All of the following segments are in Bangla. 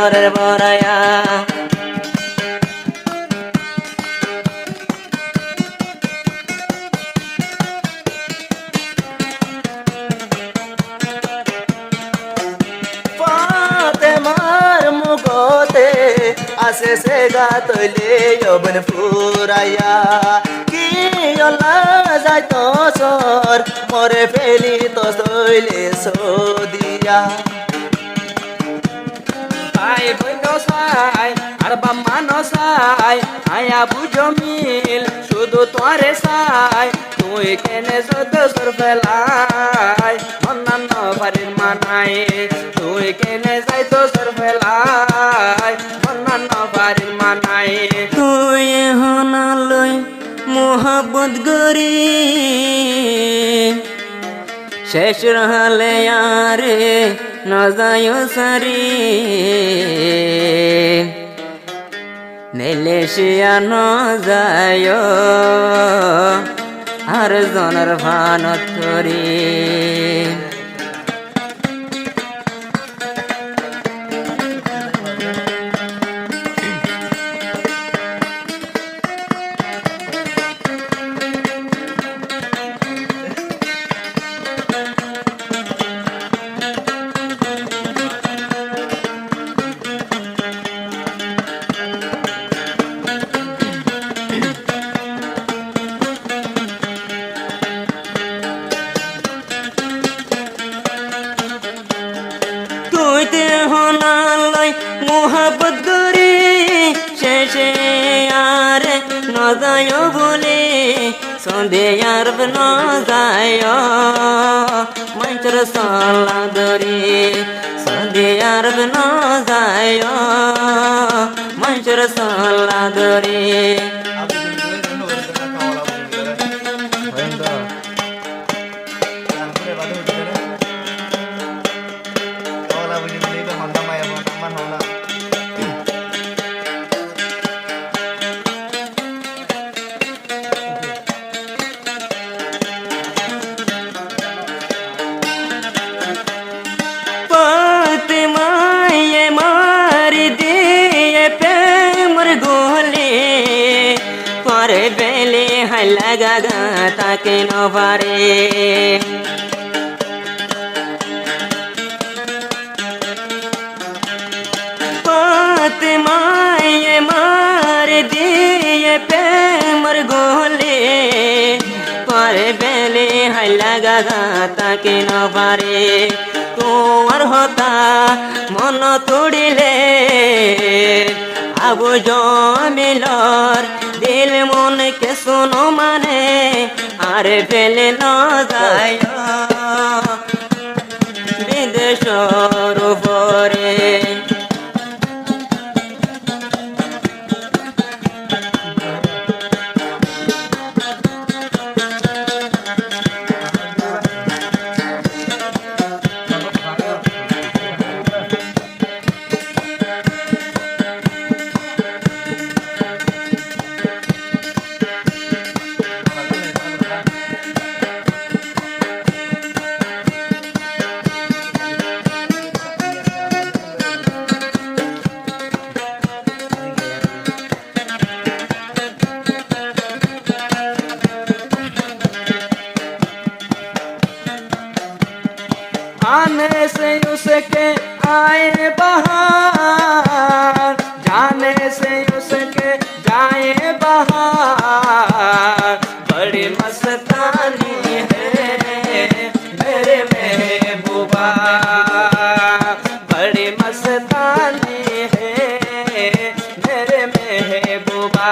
অন্তরের বরায়া ফাতেমার মুখতে আসে সে গা তৈলে যৌবন ফুরাইয়া কি আল্লাহ যাই তো সর মরে ফেলি তো তৈলে সদিয়া ভাই বইন সাই আর বাম্মা নসাই আয়া বুঝো মিল শুধু তোরে সাই তুই কেনে যত সর ফেলাই অন্যান্য বাড়ির মানাই তুই কেনে যাই তো সর ফেলাই অন্যান্য বাড়ির মানাই তুই হনালই মোহাব্বত গরি শেষ রহলে আরে ন যায় সারি নেলেশিয়া ন যায় আর জনের ভানত করি মোহাব্বত করি শেষে আর ন যায় বলে সন্ধে আর ন যায় মঞ্চর সালা ধরি সন্ধে আর ন যায় মঞ্চর সালা ধরি বেলে হাইলা গাগা তাকে নবারে ফাতেমায়ে মার দিয়ে প্রেমর গোলে পরে বেলে হাইলা গাগা তাকে নবারে তোমার হতা মন তোড়িলে আবু জমিলর দিল মন কে শোনো মানে আর ফেলে ন যায় বিদেশর উপরে आने से उसके आए बहार जाने से उसके जाए बहार बड़ी मस्तानी है मेरे महबूबा बड़ी मस्तानी है मेरे महबूबा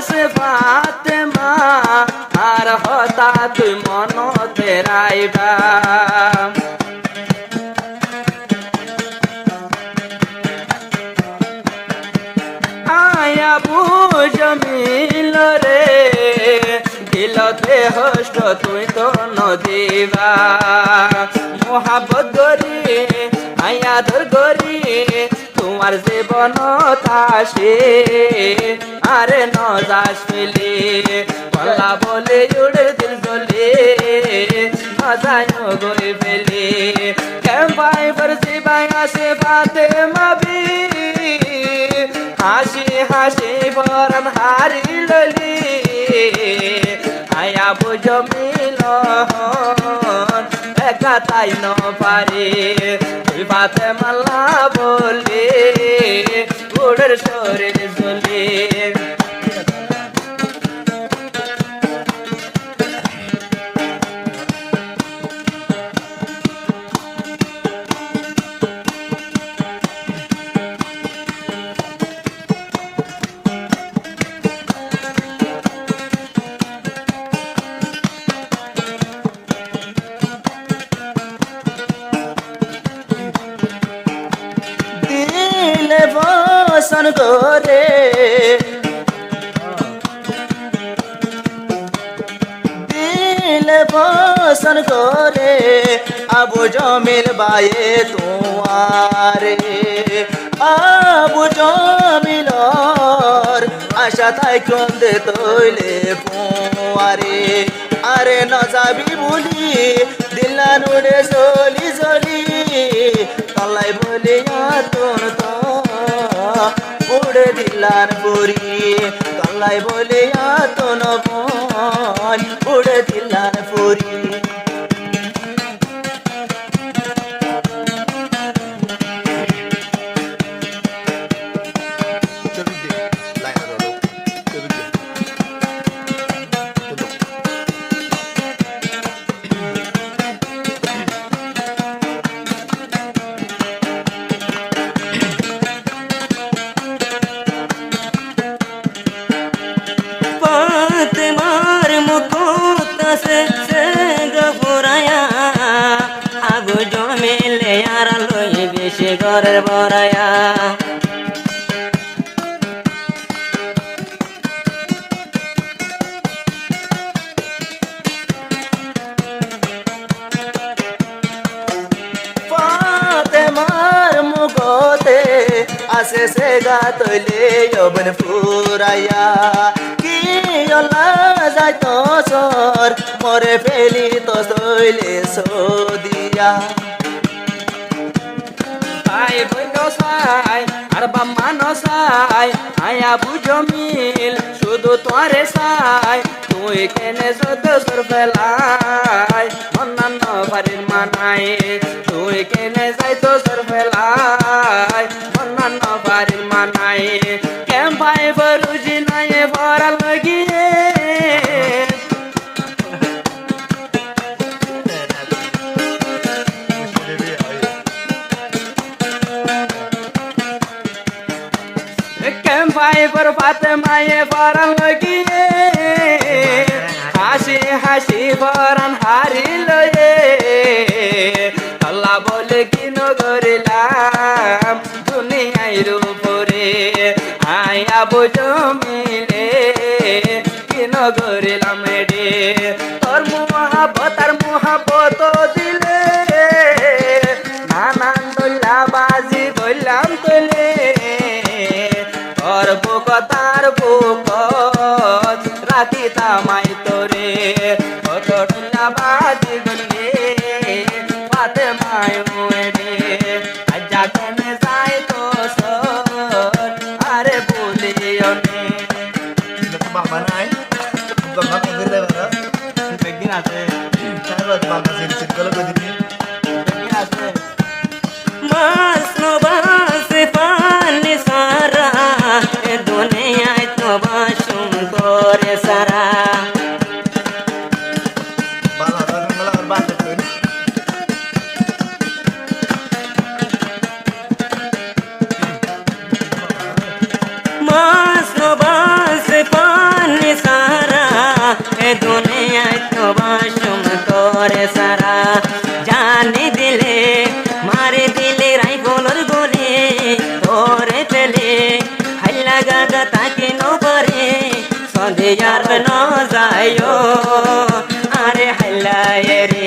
से फातिमा আর হতা তুই মনতে রাইবা আয়া বুঝ মিল রে তুই তো নদীবা মোহাবত গরি আয়াদর গরি তোমার জীবন তাসে আরে নজাস ফেলে বলা বলে উড়ে দিল জলে নজায় গই ফেলে কেম্পাই বরসি বাই আসে বাতে মাবি হাসি হাসি বরন হারি ললি আয়া বুঝো মিলন একা তাই ন পারে তুই বাতে মাল্লা বলে উড়ের শরীর জ্বলে বসন করে দিল বসন করে আবু জমিল বায়ে তোমারে আবু জমিলর আশা তাই কন্দে তৈলে পোয়ারে আরে ন যাবি বলি দিল্লা নুড়ে চলি চলি তলাই বলি তোর তো উড়ে দিলার পুরি তলাই বলে তো নবন উড়ে দিলার পুরি ঘরের বরায়া ফাতেমার মুখতে আসে সে গা তৈলে যৌবন ফুরাইয়া কি অলা যাই তো সর মরে ফেলি তো তৈলে সদিয়া আর বাম্মা নসাই আয়া বুঝো মিল শুধু তোরে সাই তুই কেনে যত সর ফেলাই অন্যান্য বাড়ির মানাই তুই কেনে যাই তো সর ফেলাই অন্যান্য বাড়ির মানাই কেম ভাই বরুজি নাই ভরা লগিয়ে ভাই বর ফাতেমায়ে বরন লগিয়ে হাসি হাসি বরন হারি লয়ে আল্লাহ বলে কি নগরিলাম দুনিয়ার উপরে আয়া বুঝো মিলে কি নগরিলাম রে তোর মোহাবত দিলে নানান দোল্লা বাজি বললাম তোলে বুকতার বুকত রাতি তামাই তোরে কত টুল্লা বাজি গলে পাতে মায় রে আজা কেনে যাই তো সর আরে বলিও নে বাবা নাই বাবা কইলে বাবা বেগিন আছে তারপর বাবা সিট করে দিবি বেগিন আছে মাস নবাস পানি সারা দুনিয়ায় তো বাসুম করে সারা মাস নবাস পানি সারা দুনিয়ায় তো বাসুম করে সারা জানি দিলে মারে দিলে রাইফলর গোলে ধরে ফেলে হাইলা গাগা তাকে ন পারে সন্ধে আর ন যাইও আরে এরি